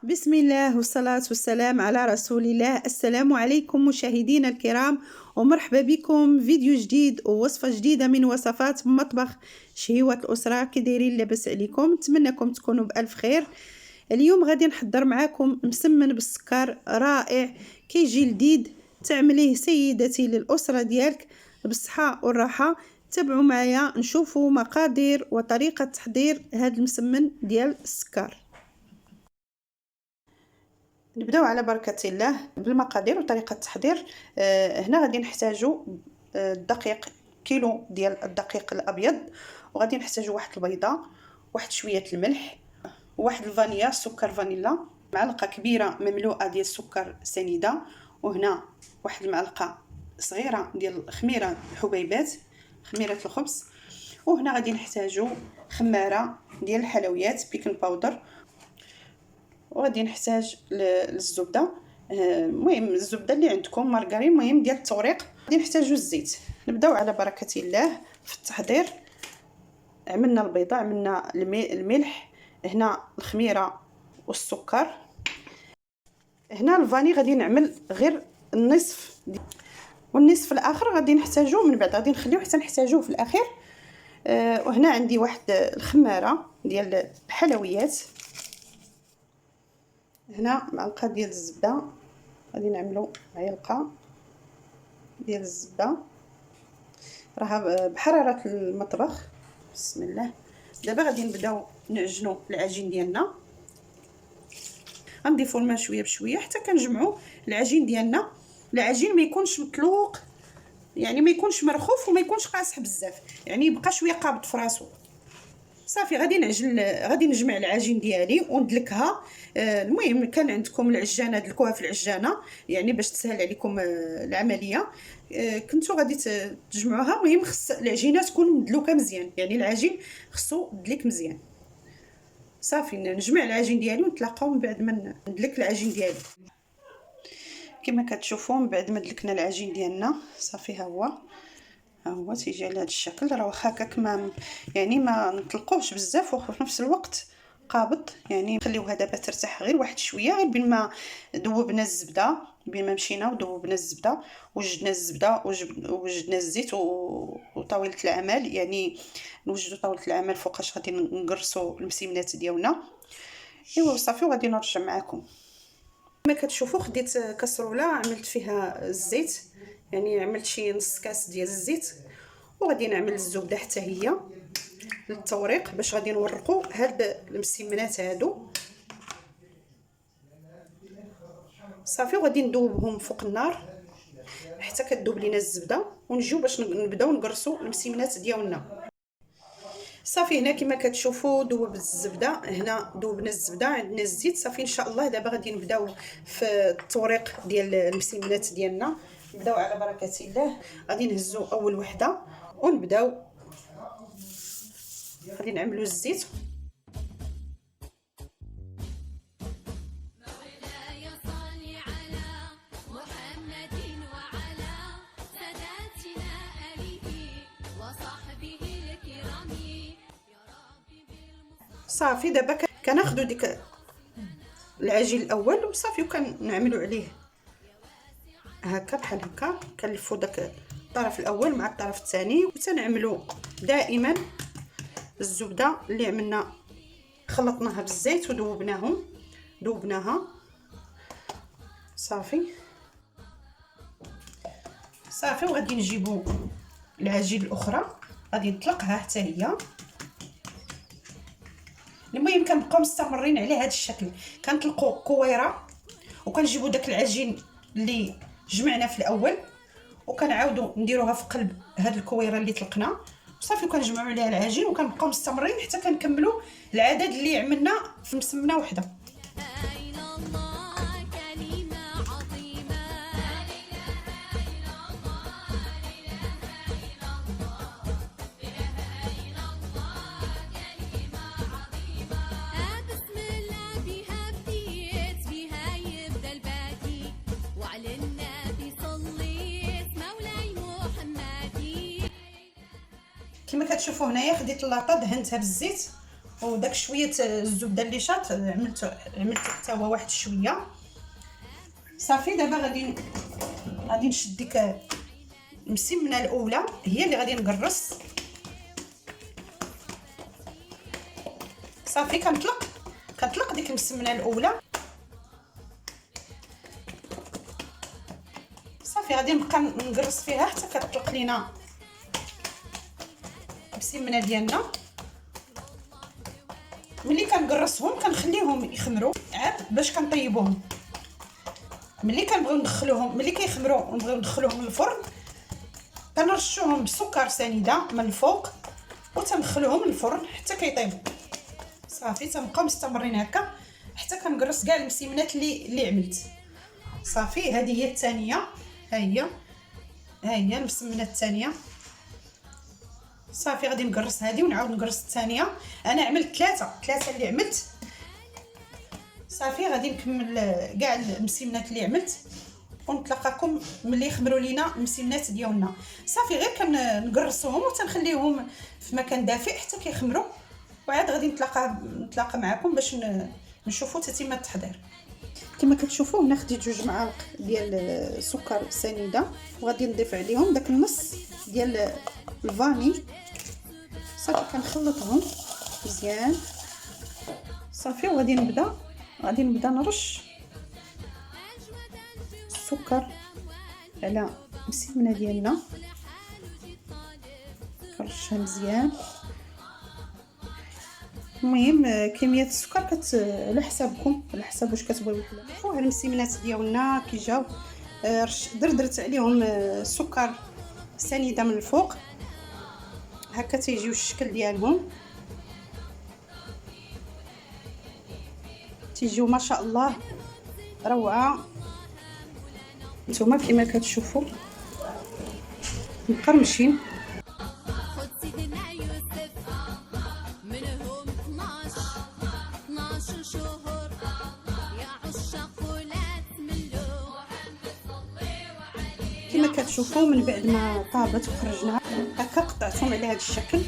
بسم الله والصلاة والسلام على رسول الله. السلام عليكم مشاهدينا الكرام، ومرحبا بكم فيديو جديد ووصفة جديدة من وصفات مطبخ شهيوة الأسرة. كي دايرين؟ لاباس عليكم؟ نتمنىكم تكونوا بألف خير. اليوم غادي نحضر معاكم مسمن بالسكر رائع كيجي لذيذ، تعمليه سيدتي للأسرة ديالك بالصحة والراحة. تابعوا معايا نشوفوا مقادير وطريقة تحضير هذا المسمن ديال السكر. نبداو على بركه الله بالمقادير وطريقه التحضير. هنا غادي نحتاجو الدقيق، كيلو ديال الدقيق الابيض، وغادي نحتاجو واحد البيضه، واحد شويه الملح، وواحد الفانيلا، سكر فانيلا، معلقه كبيره مملوءه ديال السكر سنيده، وهنا واحد المعلقه صغيره ديال خميره الحبيبات، خميره الخبز، وهنا غادي نحتاجو خماره ديال الحلويات بيكن باودر، وغادي نحتاج للزبده، المهم الزبده اللي عندكم، مارغرين، المهم ديال التوريق. غادي نحتاجو الزيت. نبداو على بركه الله في التحضير. عملنا البيضه، عملنا الملح، هنا الخميره والسكر، هنا الفاني غادي نعمل غير النصف، والنصف الاخر غادي نحتاجو من بعد، غادي نخليوه حتى نحتاجوه في الاخير. وهنا عندي واحد الخماره ديال الحلويات، هنا معلقه ديال الزبده، غادي نعملو معلقه ديال الزبده، راها بحراره المطبخ. بسم الله. دابا غادي نبداو نعجنوا العجين ديالنا، غنضيفوا الماء شويه بشويه حتى كنجمعوا العجين ديالنا. العجين ما يكونش مطلوق، يعني ما يكونش مرخوف وما يكونش قاصح بزاف، يعني يبقى شويه قابض في راسو. صافي غادي نعجن، غادي نجمع العجين ديالي وندلكها. المهم كان عندكم العجانه دلكوها في العجانه، يعني باش تسهل عليكم العمليه. كنتو غادي تجمعوها. المهم خص العجينه تكون مدلوكه مزيان، يعني العجين خصو دليك مزيان. صافي نجمع العجين ديالي ونتلاقاو من بعد ما ندلك العجين ديالي. كما كتشوفوا من بعد ما دلكنا العجين ديالنا، صافي ها هو تيجي على هذا الشكل. راه واخا هكاك ما يعني ما نطلقوهش بزاف، وفي نفس الوقت قابض، يعني نخليوها دابا ترتاح غير واحد شويه، غير بين ما ذوبنا الزبده، بين ما مشينا وذوبنا الزبده وجدنا الزبده وجدنا الزيت وطاوله العمل، يعني نوجدوا طاوله العمل فوقاش غادي نقرصوا المسيمنات ديالنا. ايوا صافي وغادي نرجع معكم. كما كتشوفوا خديت كاسروله، عملت فيها الزيت، يعني عملت شي نص كاس ديال الزيت، وغادي نعمل الزبده حتى هي للتوريق باش غادي نورقوا هاد المسمنات هادو. صافي وغادي ندوبهم فوق النار حتى كتذوب لينا الزبده، ونجيو باش نبداو نقرصوا المسمنات ديالنا. صافي هنا كما كتشوفوا ذوب الزبده، هنا ذوبنا الزبده، عندنا الزيت. صافي ان شاء الله دابا غادي نبداو في التوريق ديال المسمنات ديالنا. نبداو على بركه الله. غادي نهزوا اول وحده ونبداو، غادي نعملوا الزيت. صافي دابا كناخذوا ديك العجين الاول وصافي، وكنعملوا عليه هكا بحال هكا، كنلفوا داك الطرف الاول مع الطرف الثاني، وتنعملوا دائما الزبده اللي عملنا خلطناها بالزيت ذوبناها. صافي وغادي نجيبوا العجين الاخرى، غادي نطلقها حتى هي. المهم كنبقاو مستمرين على هذا الشكل، كنطلقوا كويره وكنجيبوا داك العجين اللي جمعنا في الاول وكنعاودوا نديروها في قلب هاد الكويره اللي طلقنا، وصافي وكنجمعوا عليها العجين وكنبقاو مستمرين حتى كنكملوا العدد اللي عملنا في مسمنه وحده. كما كتشوفوا هنايا خديت اللاطه دهنتها بالزيت وداك شويه الزبده اللي شاط عملت حتى هو واحد شويه. صافي دابا غادي نشد ديك المسمنه الاولى هي اللي غادي نقرص. صافي كنطلق ديك المسمنه الاولى. صافي غادي نبقى نقرص فيها حتى كتطلق لينا المسمنه ديالنا. ملي كنقرصهم كنخليهم يخمروا عاد باش كنطيبوهم. ملي كنبغيو ندخلوهم ملي كيخمروا ونبغيو ندخلوهم للفرن كنرشوهم بسكر سنيده من الفوق وتندخلوهم للفرن حتى كيطيبوا. صافي تنبقاو مستمرين هكا حتى كنقرص كاع المسمنات اللي عملت. صافي هذه هي الثانيه، ها هي المسمنه الثانيه. صافي غادي نقرص هذه ونعاود نقرص الثانيه. انا عملت ثلاثه اللي عملت. صافي غادي نكمل كاع المسمنات اللي عملت ونتلاقاكم ملي يخمروا لينا المسمنات ديالنا. صافي غير كنقرصوهم وتنخليهم في مكان دافئ حتى كيخمروا، وعاد غادي نتلاقى معكم باش نشوفوا تتمه التحضير. كما كتشوفوا هنا خديت 2 معالق ديال السكر سنيده وغادي نضيف عليهم داك النص ديال الفاني. صافي كنخلطهم مزيان. صافي وغادي نبدا نرش السكر على المسمنه ديالنا. كنرشها مزيان. المهم كميه السكر على حسابكم، على حساب واش كتبغيو الحلا. شوفوا هاد المسمنات ديالنا كي جاو درت عليهم السكر سنيده من الفوق هكا تيجيو الشكل ديالهم، تيجيو ما شاء الله روعه. نتوما كما كتشوفوا مقرمشين. كما كتشوفوا من بعد ما طابت وخرجناها هكا قطعتهم على هذا الشكل.